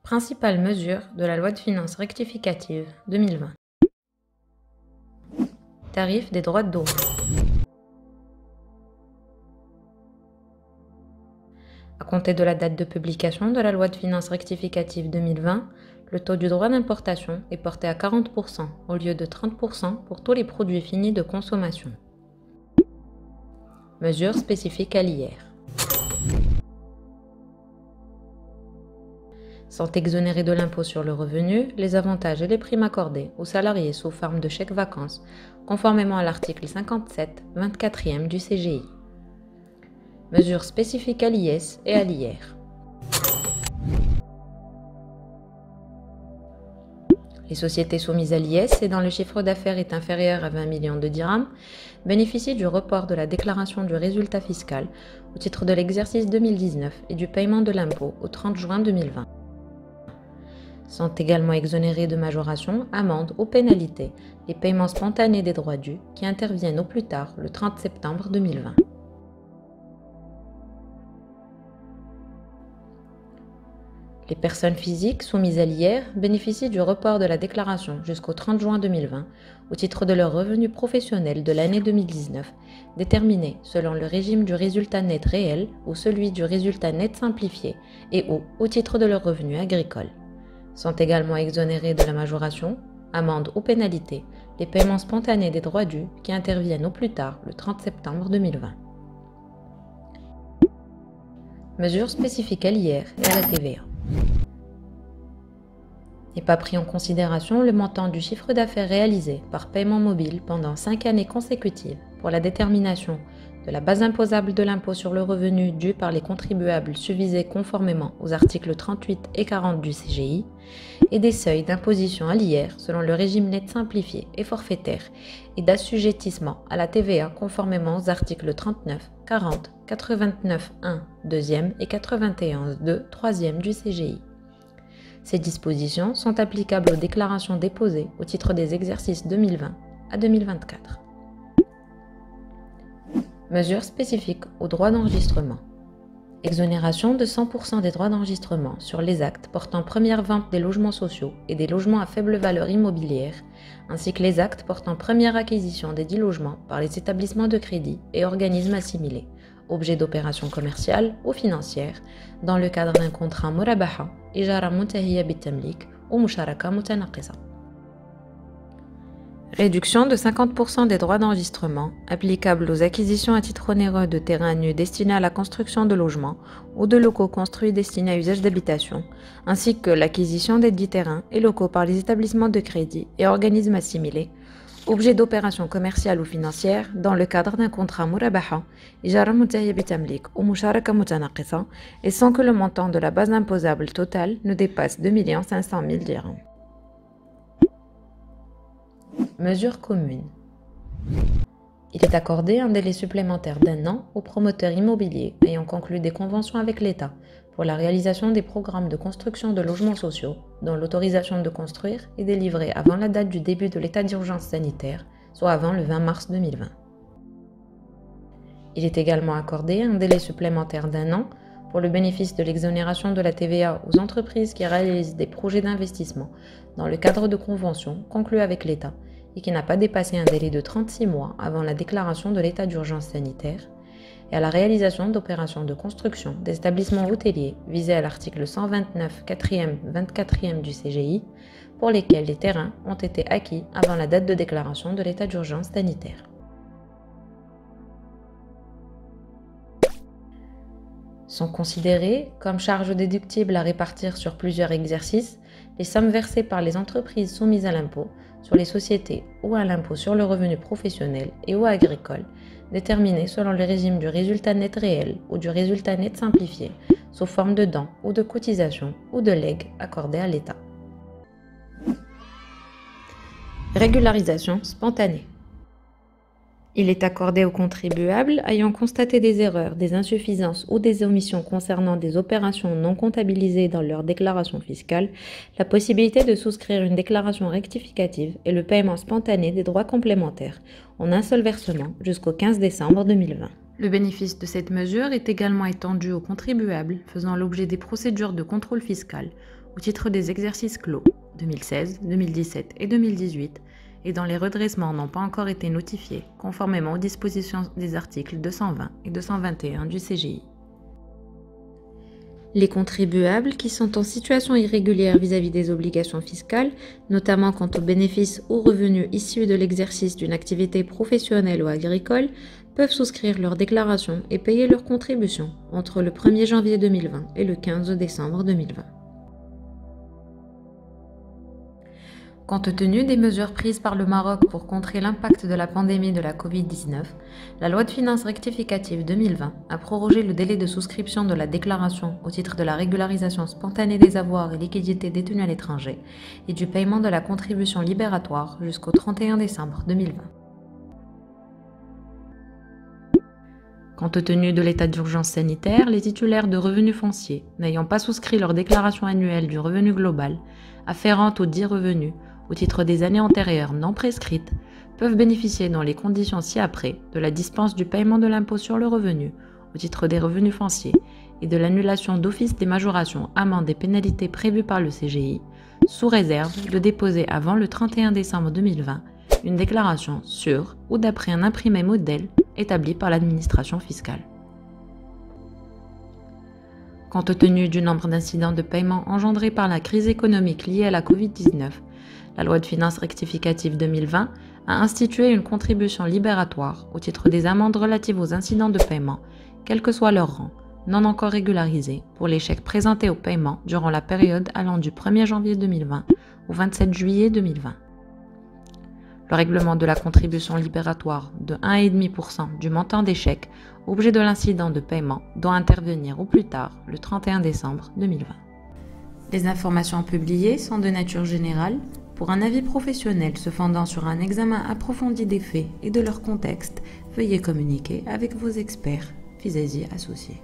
Principales mesures de la loi de finances rectificative 2020. Tarif des droits de douane. À compter de la date de publication de la loi de finances rectificative 2020, le taux du droit d'importation est porté à 40% au lieu de 30% pour tous les produits finis de consommation. Mesures spécifiques à l'IR. Sont exonérés de l'impôt sur le revenu les avantages et les primes accordés aux salariés sous forme de chèques vacances, conformément à l'article 57, 24e du CGI. Mesures spécifiques à l'IS et à l'IR. Les sociétés soumises à l'IS et dont le chiffre d'affaires est inférieur à 20 millions de dirhams bénéficient du report de la déclaration du résultat fiscal au titre de l'exercice 2019 et du paiement de l'impôt au 30 juin 2020. Sont également exonérés de majoration, amendes ou pénalités les paiements spontanés des droits dus qui interviennent au plus tard le 30 septembre 2020. Les personnes physiques soumises à l'IR bénéficient du report de la déclaration jusqu'au 30 juin 2020 au titre de leurs revenus professionnels de l'année 2019, déterminés selon le régime du résultat net réel ou celui du résultat net simplifié et au titre de leurs revenus agricoles. Sont également exonérés de la majoration, amendes ou pénalités les paiements spontanés des droits dus qui interviennent au plus tard le 30 septembre 2020. Mesures spécifiques à l'IR et à la TVA. N'est pas pris en considération le montant du chiffre d'affaires réalisé par paiement mobile pendant 5 années consécutives pour la détermination de la base imposable de l'impôt sur le revenu dû par les contribuables subvisés conformément aux articles 38 et 40 du CGI et des seuils d'imposition à l'IR selon le régime net simplifié et forfaitaire et d'assujettissement à la TVA conformément aux articles 39, 40, 89.1, 2e et 91.2, 3e du CGI. Ces dispositions sont applicables aux déclarations déposées au titre des exercices 2020 à 2024. Mesures spécifiques aux droits d'enregistrement. Exonération de 100% des droits d'enregistrement sur les actes portant première vente des logements sociaux et des logements à faible valeur immobilière, ainsi que les actes portant première acquisition des dits logements par les établissements de crédit et organismes assimilés, objets d'opérations commerciales ou financières, dans le cadre d'un contrat murabaha, ijara muntahiya bitamlik ou musharaka mutanaqisa. Réduction de 50% des droits d'enregistrement applicables aux acquisitions à titre onéreux de terrains nus destinés à la construction de logements ou de locaux construits destinés à usage d'habitation, ainsi que l'acquisition des dits terrains et locaux par les établissements de crédit et organismes assimilés, objets d'opérations commerciales ou financières dans le cadre d'un contrat murabaha, ijara muntahiya bitamlik ou musharaka mutanaqisa et sans que le montant de la base imposable totale ne dépasse 2 500 000 dirhams. Mesures communes. Il est accordé un délai supplémentaire d'1 an aux promoteurs immobiliers ayant conclu des conventions avec l'État pour la réalisation des programmes de construction de logements sociaux dont l'autorisation de construire est délivrée avant la date du début de l'état d'urgence sanitaire, soit avant le 20 mars 2020. Il est également accordé un délai supplémentaire d'1 an pour le bénéfice de l'exonération de la TVA aux entreprises qui réalisent des projets d'investissement dans le cadre de conventions conclues avec l'État et qui n'a pas dépassé un délai de 36 mois avant la déclaration de l'état d'urgence sanitaire, et à la réalisation d'opérations de construction des établissements hôteliers visés à l'article 129, 4e, 24e du CGI, pour lesquels les terrains ont été acquis avant la date de déclaration de l'état d'urgence sanitaire. Sont considérées comme charges déductibles à répartir sur plusieurs exercices les sommes versées par les entreprises soumises à l'impôt sur les sociétés ou à l'impôt sur le revenu professionnel et ou agricole, déterminées selon le régime du résultat net réel ou du résultat net simplifié, sous forme de dons ou de cotisations ou de legs accordés à l'État. Régularisation spontanée. Il est accordé aux contribuables ayant constaté des erreurs, des insuffisances ou des omissions concernant des opérations non comptabilisées dans leur déclaration fiscale la possibilité de souscrire une déclaration rectificative et le paiement spontané des droits complémentaires en un seul versement jusqu'au 15 décembre 2020. Le bénéfice de cette mesure est également étendu aux contribuables faisant l'objet des procédures de contrôle fiscal au titre des exercices clos 2016, 2017 et 2018 et dont les redressements n'ont pas encore été notifiés conformément aux dispositions des articles 220 et 221 du CGI. Les contribuables qui sont en situation irrégulière vis-à-vis des obligations fiscales, notamment quant aux bénéfices ou revenus issus de l'exercice d'une activité professionnelle ou agricole, peuvent souscrire leur déclaration et payer leurs contributions entre le 1er janvier 2020 et le 15 décembre 2020. Compte tenu des mesures prises par le Maroc pour contrer l'impact de la pandémie de la Covid-19, la loi de finances rectificative 2020 a prorogé le délai de souscription de la déclaration au titre de la régularisation spontanée des avoirs et liquidités détenus à l'étranger et du paiement de la contribution libératoire jusqu'au 31 décembre 2020. Compte tenu de l'état d'urgence sanitaire, les titulaires de revenus fonciers n'ayant pas souscrit leur déclaration annuelle du revenu global, afférente aux dits revenus, au titre des années antérieures non prescrites, peuvent bénéficier dans les conditions ci-après de la dispense du paiement de l'impôt sur le revenu au titre des revenus fonciers et de l'annulation d'office des majorations, amendes et pénalités prévues par le CGI, sous réserve de déposer avant le 31 décembre 2020 une déclaration sur ou d'après un imprimé modèle établi par l'administration fiscale. Compte tenu du nombre d'incidents de paiement engendrés par la crise économique liée à la Covid-19, la loi de finances rectificative 2020 a institué une contribution libératoire au titre des amendes relatives aux incidents de paiement, quel que soit leur rang, non encore régularisés, pour les chèques présentés au paiement durant la période allant du 1er janvier 2020 au 27 juillet 2020. Le règlement de la contribution libératoire de 1,5% du montant des chèques objet de l'incident de paiement doit intervenir au plus tard le 31 décembre 2020. Les informations publiées sont de nature générale. Pour un avis professionnel se fondant sur un examen approfondi des faits et de leur contexte, veuillez communiquer avec vos experts, Fizesi associés.